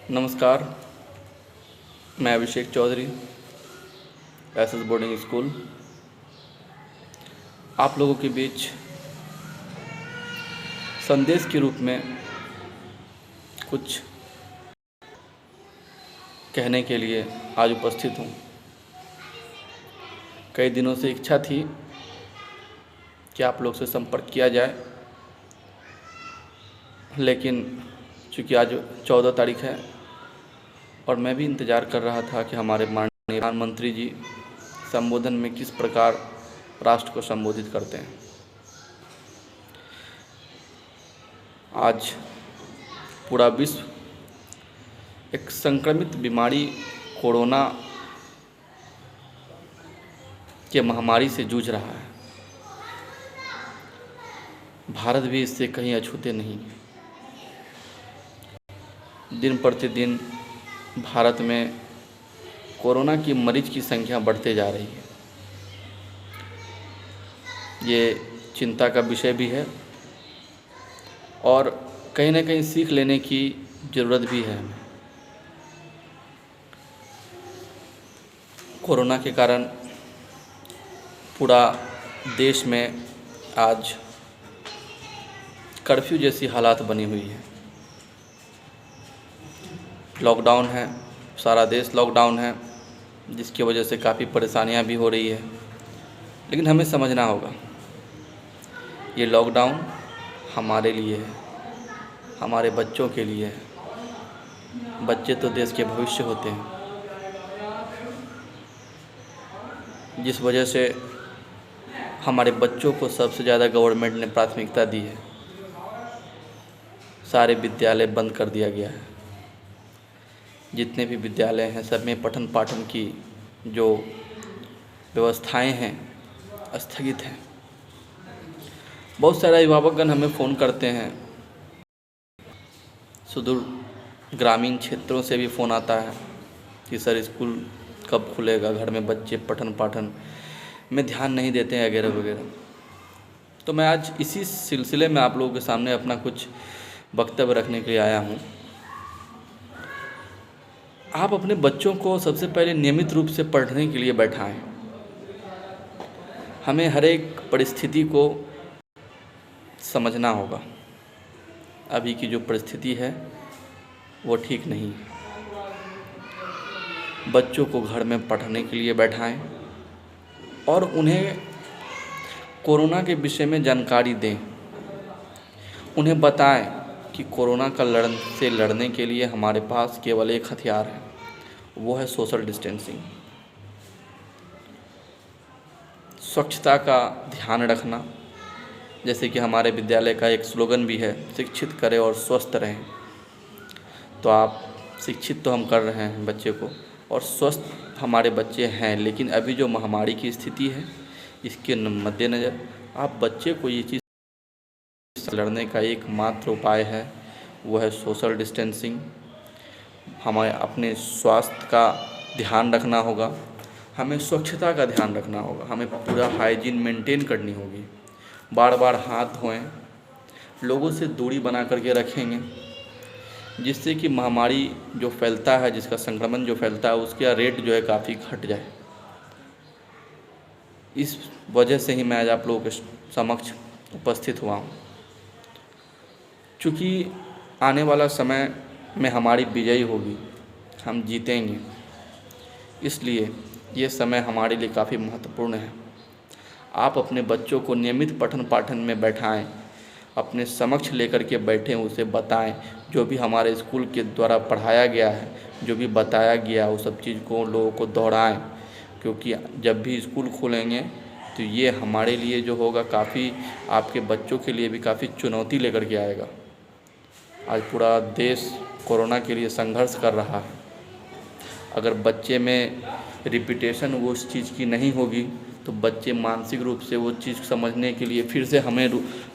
नमस्कार। मैं अभिषेक Chaudhary, SS boarding school, आप लोगों के बीच संदेश के रूप में कुछ कहने के लिए आज उपस्थित हूँ। कई दिनों से इच्छा थी कि आप लोग से संपर्क किया जाए, लेकिन चूँकि आज 14 तारीख है और मैं भी इंतज़ार कर रहा था कि हमारे माननीय प्रधानमंत्री जी संबोधन में किस प्रकार राष्ट्र को संबोधित करते हैं। आज पूरा विश्व एक संक्रमित बीमारी कोरोना के महामारी से जूझ रहा है। भारत भी इससे कहीं अछूते नहीं। दिन प्रतिदिन भारत में कोरोना की मरीज की संख्या बढ़ते जा रही है। ये चिंता का विषय भी है और कहीं ना कहीं सीख लेने की ज़रूरत भी है हमें। कोरोना के कारण पूरा देश में आज कर्फ्यू जैसी हालात बनी हुई है। लॉकडाउन है, सारा देश लॉकडाउन है, जिसकी वजह से काफ़ी परेशानियां भी हो रही है। लेकिन हमें समझना होगा, ये लॉकडाउन हमारे लिए है, हमारे बच्चों के लिए है। बच्चे तो देश के भविष्य होते हैं, जिस वजह से हमारे बच्चों को सबसे ज़्यादा गवर्नमेंट ने प्राथमिकता दी है। सारे विद्यालय बंद कर दिया गया है। जितने भी विद्यालय हैं सब में पठन पाठन की जो व्यवस्थाएं हैं स्थगित हैं। बहुत सारे अभिभावकगण हमें फ़ोन करते हैं, सुदूर ग्रामीण क्षेत्रों से भी फ़ोन आता है कि सर स्कूल कब खुलेगा, घर में बच्चे पठन पाठन में ध्यान नहीं देते हैं वगैरह वगैरह। तो मैं आज इसी सिलसिले में आप लोगों के सामने अपना कुछ वक्तव्य रखने के लिए आया हूँ। आप अपने बच्चों को सबसे पहले नियमित रूप से पढ़ने के लिए बैठाएं। हमें हर एक परिस्थिति को समझना होगा। अभी की जो परिस्थिति है वो ठीक नहीं है। बच्चों को घर में पढ़ने के लिए बैठाएं और उन्हें कोरोना के विषय में जानकारी दें। उन्हें बताएं कि कोरोना का लड़ने के लिए हमारे पास केवल एक हथियार है, वो है सोशल डिस्टेंसिंग। स्वच्छता का ध्यान रखना, जैसे कि हमारे विद्यालय का एक स्लोगन भी है, शिक्षित करें और स्वस्थ रहें। तो आप शिक्षित तो हम कर रहे हैं बच्चे को और स्वस्थ हमारे बच्चे हैं, लेकिन अभी जो महामारी की स्थिति है इसके मद्देनज़र आप बच्चे को ये चीज़ लड़ने का एकमात्र उपाय है, वो है सोशल डिस्टेंसिंग। हमें अपने स्वास्थ्य का ध्यान रखना होगा, हमें स्वच्छता का ध्यान रखना होगा, हमें पूरा हाइजीन मेंटेन करनी होगी। बार बार हाथ धोएं, लोगों से दूरी बना करके रखेंगे, जिससे कि महामारी जो फैलता है, जिसका संक्रमण जो फैलता है उसका रेट जो है काफ़ी घट जाए। इस वजह से ही मैं आज आप लोगों के समक्ष उपस्थित हुआ हूँ। चूँकि आने वाला समय में हमारी विजयी होगी, हम जीतेंगे, इसलिए ये समय हमारे लिए काफ़ी महत्वपूर्ण है। आप अपने बच्चों को नियमित पठन पाठन में बैठाएं, अपने समक्ष लेकर के बैठें, उसे बताएं जो भी हमारे स्कूल के द्वारा पढ़ाया गया है, जो भी बताया गया वो सब चीज़ को लोगों को दोहराएं, क्योंकि जब भी स्कूल खोलेंगे तो ये हमारे लिए जो होगा काफ़ी, आपके बच्चों के लिए भी काफ़ी चुनौती लेकर के आएगा। आज पूरा देश कोरोना के लिए संघर्ष कर रहा है। अगर बच्चे में रिपीटेशन वो उस चीज़ की नहीं होगी तो बच्चे मानसिक रूप से वो चीज़ समझने के लिए फिर से हमें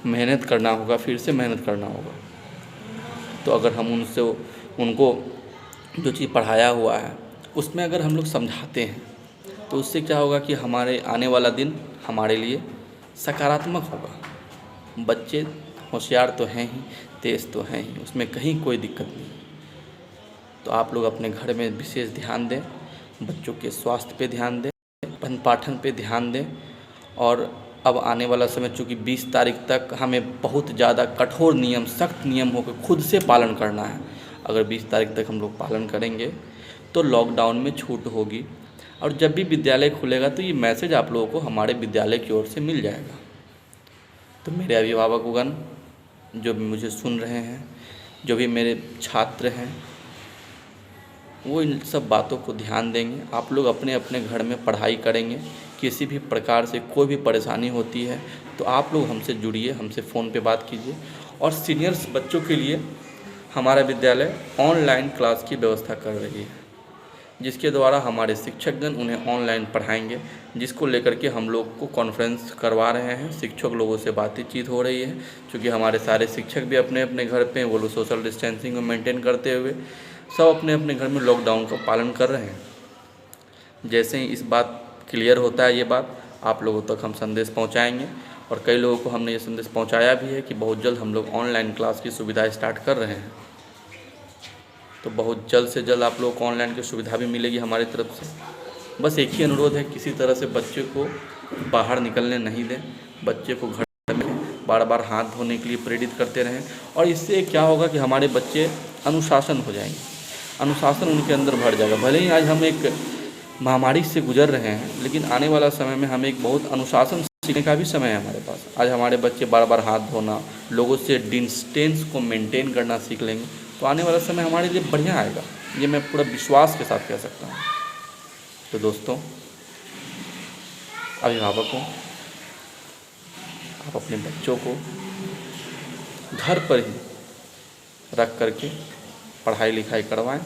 मेहनत करना होगा, फिर से मेहनत करना होगा। तो अगर हम उनको जो चीज़ पढ़ाया हुआ है उसमें अगर हम लोग समझाते हैं तो उससे क्या होगा कि हमारे आने वाला दिन हमारे लिए सकारात्मक होगा। बच्चे होशियार तो हैं ही, तेज़ तो हैं ही, उसमें कहीं कोई दिक्कत नहीं। तो आप लोग अपने घर में विशेष ध्यान दें, बच्चों के स्वास्थ्य पे ध्यान दें, पठन पाठन पे ध्यान दें। और अब आने वाला समय चूँकि 20 तारीख तक हमें बहुत ज़्यादा कठोर नियम, सख्त नियम होकर खुद से पालन करना है। अगर 20 तारीख तक हम लोग पालन करेंगे तो लॉकडाउन में छूट होगी, और जब भी विद्यालय खुलेगा तो ये मैसेज आप लोगों को हमारे विद्यालय की ओर से मिल जाएगा। तो मेरे अभिभावकगण जो भी मुझे सुन रहे हैं, जो भी मेरे छात्र हैं, वो इन सब बातों को ध्यान देंगे। आप लोग अपने अपने घर में पढ़ाई करेंगे। किसी भी प्रकार से कोई भी परेशानी होती है तो आप लोग हमसे जुड़िए, हमसे फ़ोन पे बात कीजिए। और सीनियर्स बच्चों के लिए हमारा विद्यालय ऑनलाइन क्लास की व्यवस्था कर रही है, जिसके द्वारा हमारे शिक्षकगण उन्हें ऑनलाइन पढ़ाएंगे, जिसको लेकर के हम लोग को कॉन्फ्रेंस करवा रहे हैं। शिक्षक लोगों से बातचीत हो रही है, क्योंकि हमारे सारे शिक्षक भी अपने अपने घर पे वो लोग सोशल डिस्टेंसिंग को मेंटेन करते हुए सब अपने अपने घर में लॉकडाउन का पालन कर रहे हैं। जैसे ही इस बात क्लियर होता है, ये बात आप लोगों तक हम संदेश पहुंचाएंगे। और कई लोगों को हमने ये संदेश पहुंचाया भी है कि बहुत जल्द हम लोग ऑनलाइन क्लास की सुविधा स्टार्ट कर रहे हैं। तो बहुत जल्द से जल्द आप लोगों को ऑनलाइन की सुविधा भी मिलेगी हमारी तरफ से। बस एक ही अनुरोध है, किसी तरह से बच्चे को बाहर निकलने नहीं दें, बच्चे को घर में बार बार हाथ धोने के लिए प्रेरित करते रहें। और इससे क्या होगा कि हमारे बच्चे अनुशासन हो जाएंगे, अनुशासन उनके अंदर भर जाएगा। भले ही आज हम एक महामारी से गुजर रहे हैं, लेकिन आने वाला समय में हमें एक बहुत अनुशासन सीखने का भी समय है हमारे पास। आज हमारे बच्चे बार बार हाथ धोना, लोगों से डिस्टेंस को मेंटेन करना सीख लेंगे, तो आने वाला समय हमारे लिए बढ़िया आएगा। ये मैं पूरा विश्वास के साथ कह सकता हूँ। तो दोस्तों, अभिभावकों, आप अपने बच्चों को घर पर ही रख करके पढ़ाई लिखाई करवाएं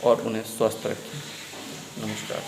और उन्हें स्वस्थ रखें। नमस्कार।